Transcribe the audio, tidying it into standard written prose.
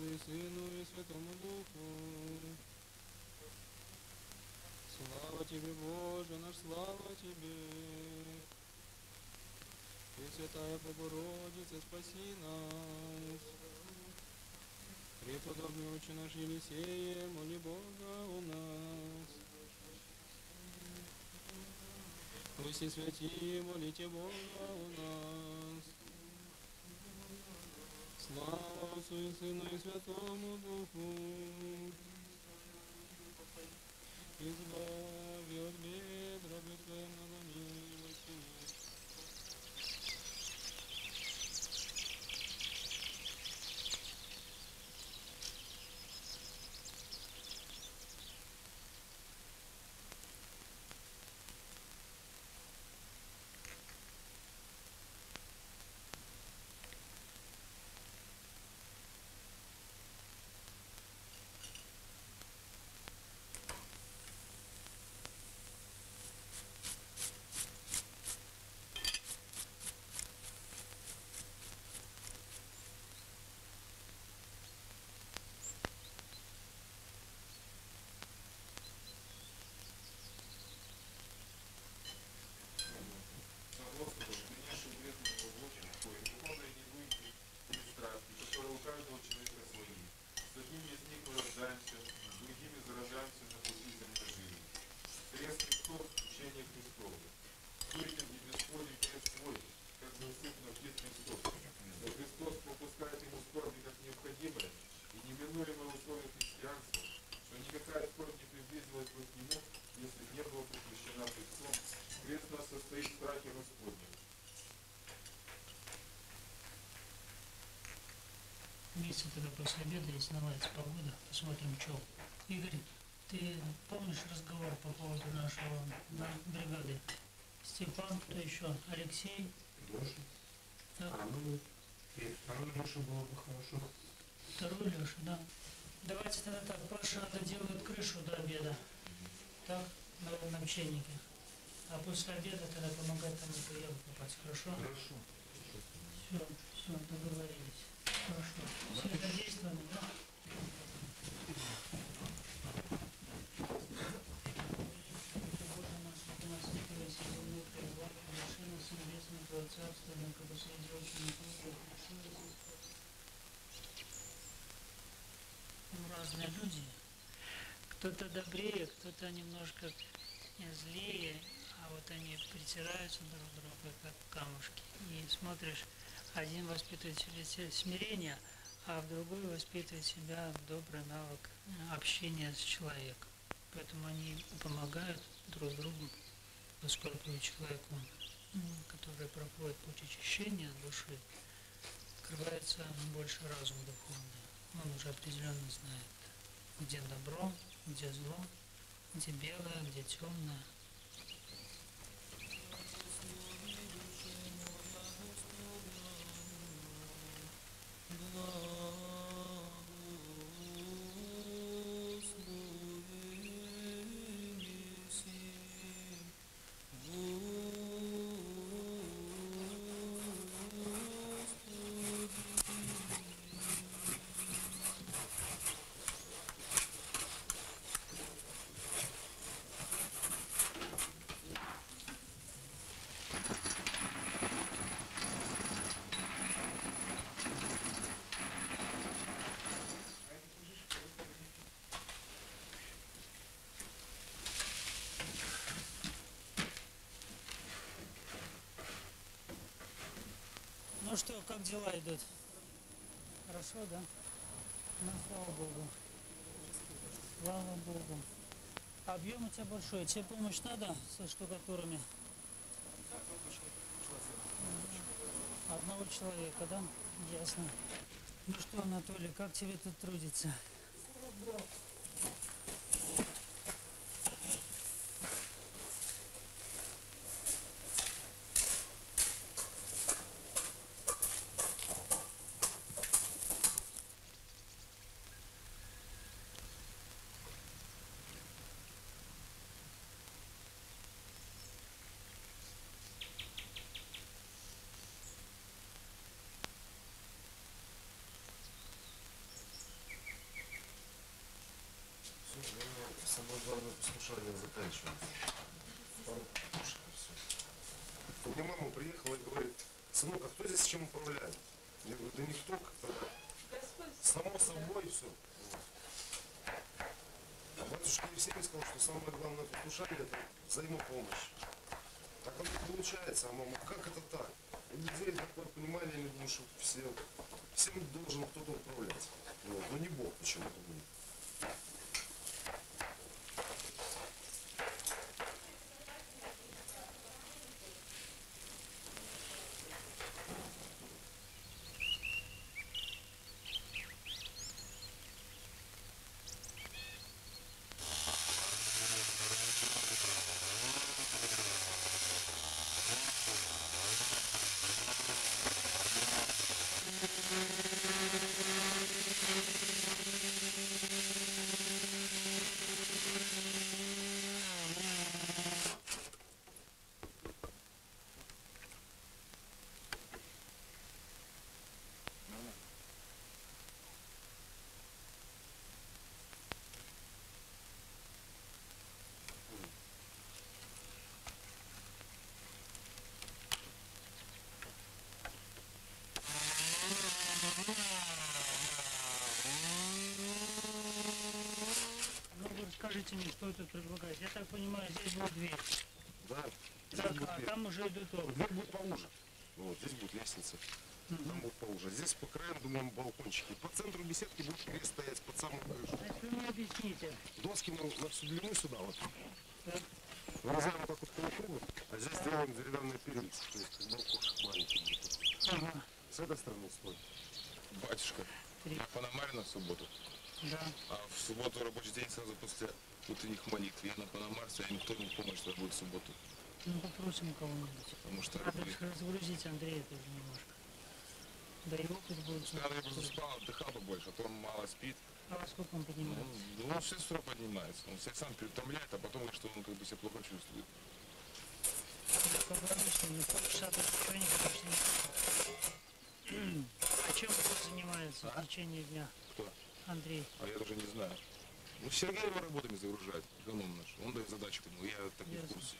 Отцу и Сыну и Святому Духу. Слава Тебе, Боже наш, слава Тебе. Пресвятая Богородица, спаси нас. Преподобный Отче наш Елисея, моли Бога у нас. Вы все святые, молите Бога у нас. Слава Отцу и Сыну и Святому Духу. Избави от бед, раби Твоего милости. Господу, принявший вредную глубоким покой, духовной невы и страсти, которые у каждого человека свои. С одним из них мы рождаемся, другими заражаемся на пути земной жизни. Крест Христов, учение Христово. Сурикин и Бесполий крест свой, как бы усыпно вид Христов. Но Христос пропускает ему скорби как необходимое и неминуемое условие христианства, что никакая скорбь не приблизилась бы к нему, если не была посвящена Христом. Крест нас состоит в страхе Господнем. Вместе тогда после обеда, если наладится погода, посмотрим, что. Игорь, ты помнишь разговор по поводу нашего бригады? Степан, кто еще? Алексей? Леша. Так. И второй Леша было бы хорошо. Второй Леша, да. Давайте тогда так, Паша доделает крышу до обеда. Так, на ровном чайнике. А после обеда тогда помогать там материал попасть, хорошо? Хорошо. Все, договорились. Хорошо. Все задействованы, да? Разные люди. Кто-то добрее, кто-то немножко злее, а вот они притираются друг к другу, как камушки. И смотришь, один воспитывает в себе смирение, а в другой воспитывает себя добрый навык общения с человеком. Поэтому они помогают друг другу, поскольку человеку, который проходит путь очищения души, открывается больше разум духовный. Он уже определенно знает, где добро, где зло, где белое, где темное. Ну что, как дела идут? Хорошо, да? Ну, слава Богу. Слава Богу. Объем у тебя большой. Тебе помощь надо со штукатурами? Одного человека, да? Ясно. Ну что, Анатолий, как тебе тут трудится? приехала и говорит: сынок, а кто здесь чем управляет? Я говорю: да никто, как-то само собой все. А батюшка Евсевий сказал, что самое главное послушание — это взаимопомощь. Так оно и получается, а мама, как это так? У людей такое понимание, я думаю, что всем должен кто-то управлять. Вот. Но не Бог почему-то будет. Ну, вы расскажите мне, что это предлагает. Я так понимаю, здесь будет дверь. Да, здесь Так, будет а дверь. там уже идут окна. Дверь будет поуже. Вот, здесь будет лестница. Там будет поуже. Здесь по краям, думаем, балкончики. По центру беседки будет крест стоять под самую крышу. А если вы мне объясните, Доски мы на всю длину сюда вот. Так. Вырезаем вот так вот полукругом, а здесь делаем деревянные перильцы. То есть как балкончик маленький будет. ага, С этой стороны стой. Батюшка, я Панамаре в субботу. да, А в субботу рабочий день сразу после утренних молитв. Я на Панамарсе, а никто не помнит, что будет в субботу. ну попросим кого-нибудь. Потому что Надо разгрузить Андрея тоже немножко. Да и опыт будет. я просто спал, отдыхал побольше, а то он мало спит. А во сколько он Ну, поднимается? он все с утра поднимается. Он себя сам переутомляет, а потом говорит, что он как бы себя плохо чувствует. Поговорю с ним, полчаса тут ничего не подошли. А чем он занимается в течение дня, Кто? Андрей? А я даже не знаю. Ну, Сергей его работами загружает, эконом наш. Он дает задачу ему, я так не в Ясно. курсе.